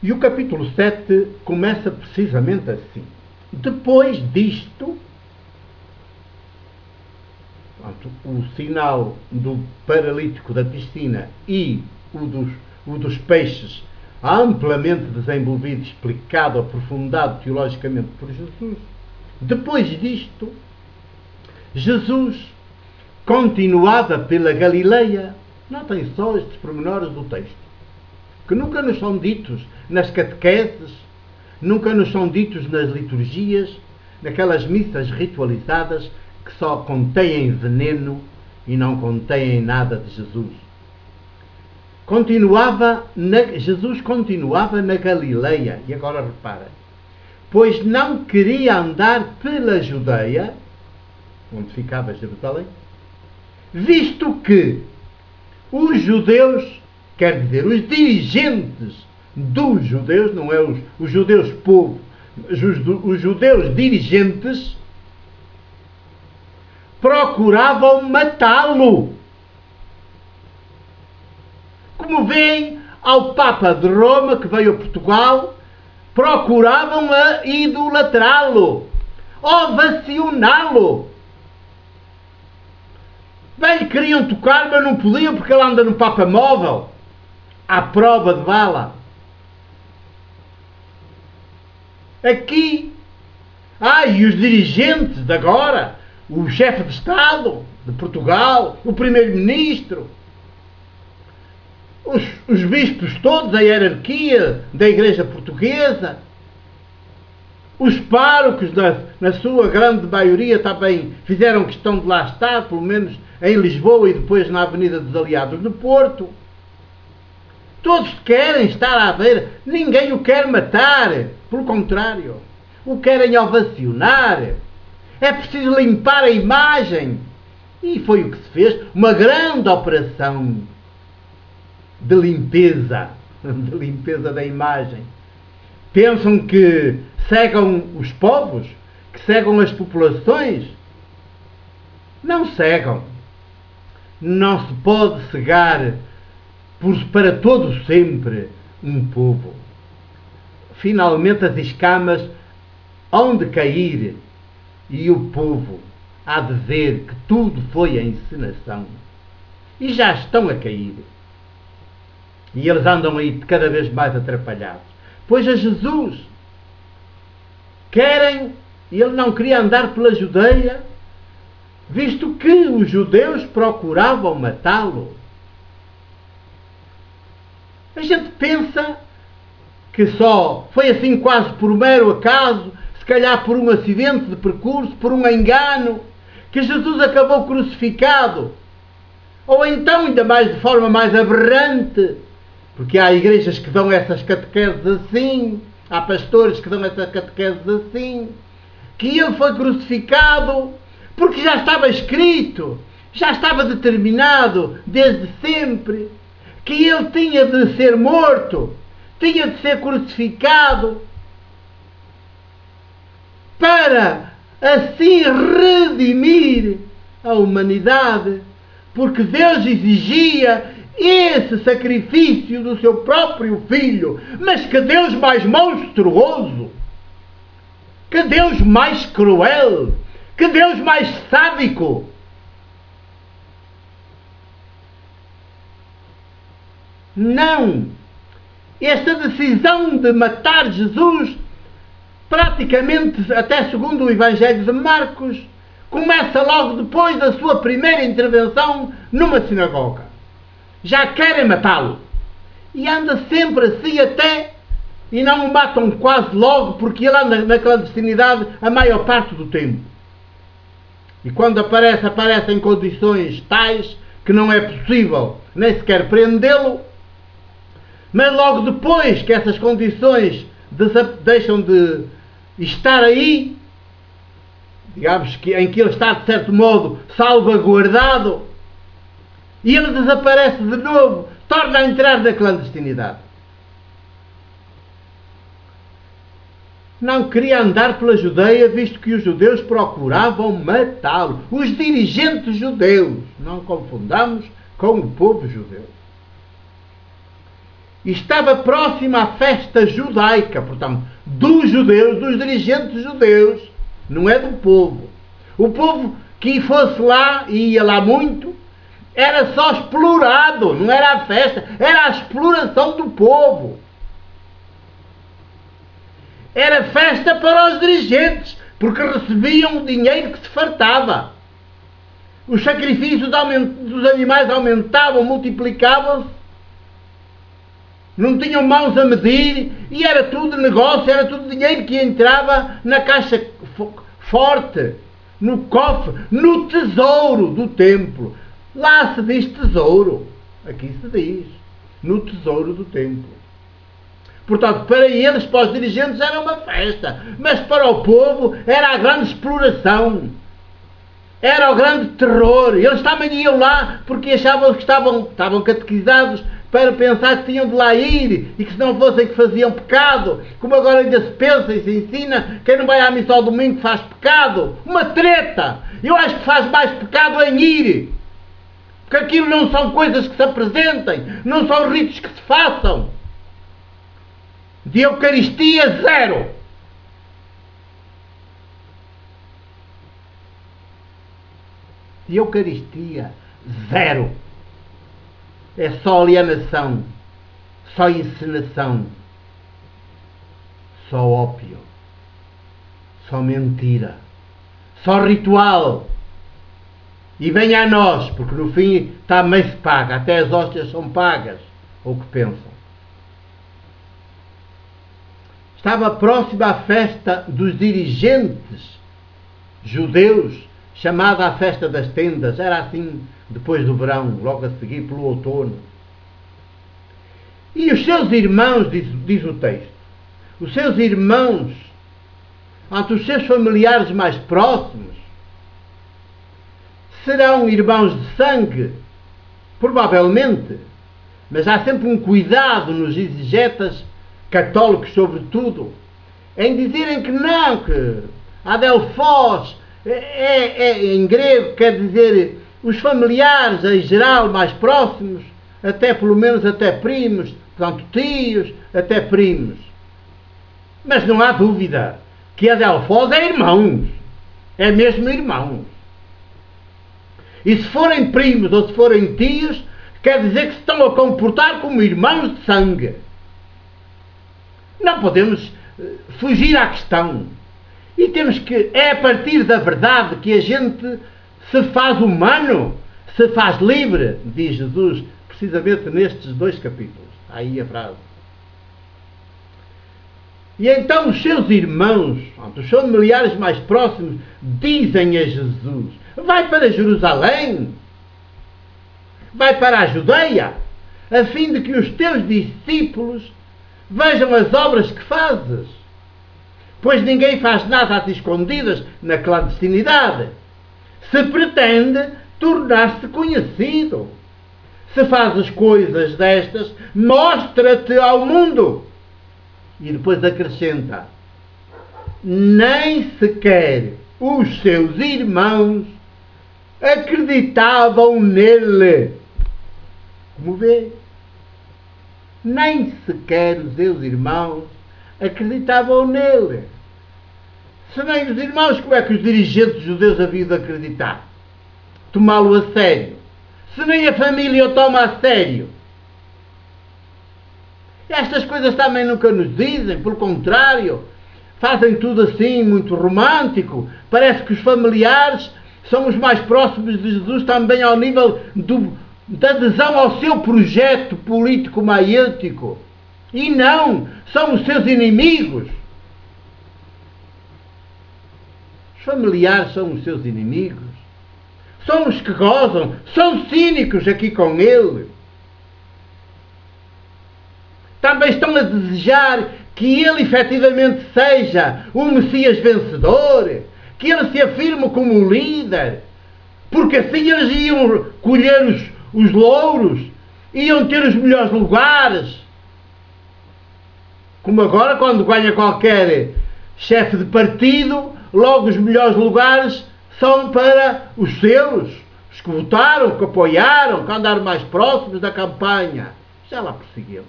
E o capítulo 7 começa precisamente assim. Depois disto, o sinal do paralítico da piscina e o dos peixes, amplamente desenvolvido, explicado, aprofundado teologicamente por Jesus. Depois disto, Jesus continuava pela Galileia. Notem só estes pormenores do texto, que nunca nos são ditos nas catequeses, nunca nos são ditos nas liturgias, naquelas missas ritualizadas que só contêm veneno e não contêm nada de Jesus. Jesus continuava na Galileia, e agora repara, pois não queria andar pela Judeia, onde ficava Jerusalém, visto que os judeus, quer dizer, os dirigentes dos judeus, não é os judeus povo, os judeus dirigentes, procuravam matá-lo. Como veem, ao Papa de Roma, que veio a Portugal, procuravam a idolatrá-lo, ovacioná-lo. Bem, queriam tocar, mas não podiam porque ele anda no Papa móvel, à prova de bala. Aqui, e os dirigentes de agora, o chefe de Estado de Portugal, o primeiro-ministro, os bispos todos, a hierarquia da Igreja Portuguesa, os párocos, na sua grande maioria, também fizeram questão de lá estar, pelo menos em Lisboa e depois na Avenida dos Aliados do Porto. Todos querem estar à beira, ninguém o quer matar, pelo contrário, o querem ovacionar. É preciso limpar a imagem. E foi o que se fez, uma grande operação de limpeza da imagem. Pensam que cegam os povos, que cegam as populações. Não cegam. Não se pode cegar para todo sempre um povo. Finalmente as escamas hão de cair e o povo há de ver que tudo foi a encenação. E já estão a cair. E eles andam aí cada vez mais atrapalhados. Pois a Jesus ele não queria andar pela Judeia, visto que os judeus procuravam matá-lo. A gente pensa que só foi assim quase por mero acaso, se calhar por um acidente de percurso, por um engano, que Jesus acabou crucificado. Ou então, ainda mais de forma mais aberrante, porque há igrejas que dão essas catequeses assim, há pastores que dão essas catequeses assim, que ele foi crucificado porque já estava escrito, já estava determinado desde sempre, que ele tinha de ser morto, tinha de ser crucificado, para assim redimir a humanidade, porque Deus exigia esse sacrifício do seu próprio Filho. Mas que Deus mais monstruoso, que Deus mais cruel, que Deus mais sádico. Não! Esta decisão de matar Jesus, praticamente até segundo o Evangelho de Marcos, começa logo depois da sua primeira intervenção numa sinagoga. Já querem matá-lo. E anda sempre assim até, e não o matam quase logo, porque ele anda na clandestinidade a maior parte do tempo. E quando aparece em condições tais que não é possível nem sequer prendê-lo. Mas logo depois que essas condições deixam de estar aí, digamos que em que ele está de certo modo salvaguardado, e ele desaparece de novo, torna a entrar na clandestinidade. Não queria andar pela Judeia, visto que os judeus procuravam matá-lo. Os dirigentes judeus. Não confundamos com o povo judeu. E estava próxima à festa judaica, portanto, dos judeus, dos dirigentes judeus, não é do povo. O povo que fosse lá, e ia lá muito, era só explorado, não era a festa, era a exploração do povo. Era festa para os dirigentes, porque recebiam o dinheiro que se fartava. Os sacrifícios dos animais aumentavam, multiplicavam-se, não tinham mãos a medir, e era tudo negócio, era tudo dinheiro que entrava na caixa forte, no cofre, no tesouro do templo. Lá se diz tesouro, aqui se diz, no tesouro do templo. Portanto, para eles, para os dirigentes, era uma festa, mas para o povo era a grande exploração, era o grande terror. Eles também iam lá porque achavam que estavam catequizados para pensar que tinham de lá ir e que se não fossem que faziam pecado, como agora ainda se pensa e se ensina, quem não vai à missa ao domingo faz pecado. Uma treta! Eu acho que faz mais pecado em ir, porque aquilo não são coisas que se apresentem, não são ritos que se façam. De Eucaristia, zero. De Eucaristia, zero. É só alienação, só encenação, só ópio, só mentira, só ritual. E venha a nós, porque no fim também se paga, até as hóstias são pagas, ou o que pensam. Estava próxima à festa dos dirigentes judeus, chamada a festa das tendas. Era assim depois do verão, logo a seguir pelo outono. E os seus irmãos, diz o texto, os seus irmãos, os seus familiares mais próximos, serão irmãos de sangue, provavelmente, mas há sempre um cuidado nos exegetas católicos, sobretudo, em dizerem que não, que adelphos em grego quer dizer os familiares em geral mais próximos, até pelo menos até primos, portanto tios, até primos. Mas não há dúvida que adelphos é irmãos, é mesmo irmãos. E se forem primos ou se forem tios, quer dizer que se estão a comportar como irmãos de sangue. Não podemos fugir à questão. E temos que, é a partir da verdade que a gente se faz humano, se faz livre, diz Jesus, precisamente nestes 2 capítulos. Aí a frase. E então os seus irmãos, os seus familiares mais próximos, dizem a Jesus: vai para Jerusalém, vai para a Judeia, a fim de que os teus discípulos vejam as obras que fazes. Pois ninguém faz nada às escondidas na clandestinidade. Se pretende tornar-se conhecido. Se fazes coisas destas, mostra-te ao mundo. E depois acrescenta: nem sequer os seus irmãos acreditavam nele. Como vê? Nem sequer os seus irmãos acreditavam nele. Se nem os irmãos, como é que os dirigentes judeus haviam de acreditar? Tomá-lo a sério. Se nem a família o toma a sério. Estas coisas também nunca nos dizem, pelo contrário, fazem tudo assim muito romântico. Parece que os familiares são os mais próximos de Jesus também ao nível da adesão ao seu projeto político-maêtico. E não, são os seus inimigos. Os familiares são os seus inimigos. São os que gozam, são cínicos aqui com ele. Também estão a desejar que ele efetivamente seja um Messias vencedor, que ele se afirme como líder, porque assim eles iam colher os louros, iam ter os melhores lugares. Como agora, quando ganha qualquer chefe de partido, logo os melhores lugares são para os seus, os que votaram, que apoiaram, que andaram mais próximos da campanha. Já lá prosseguimos.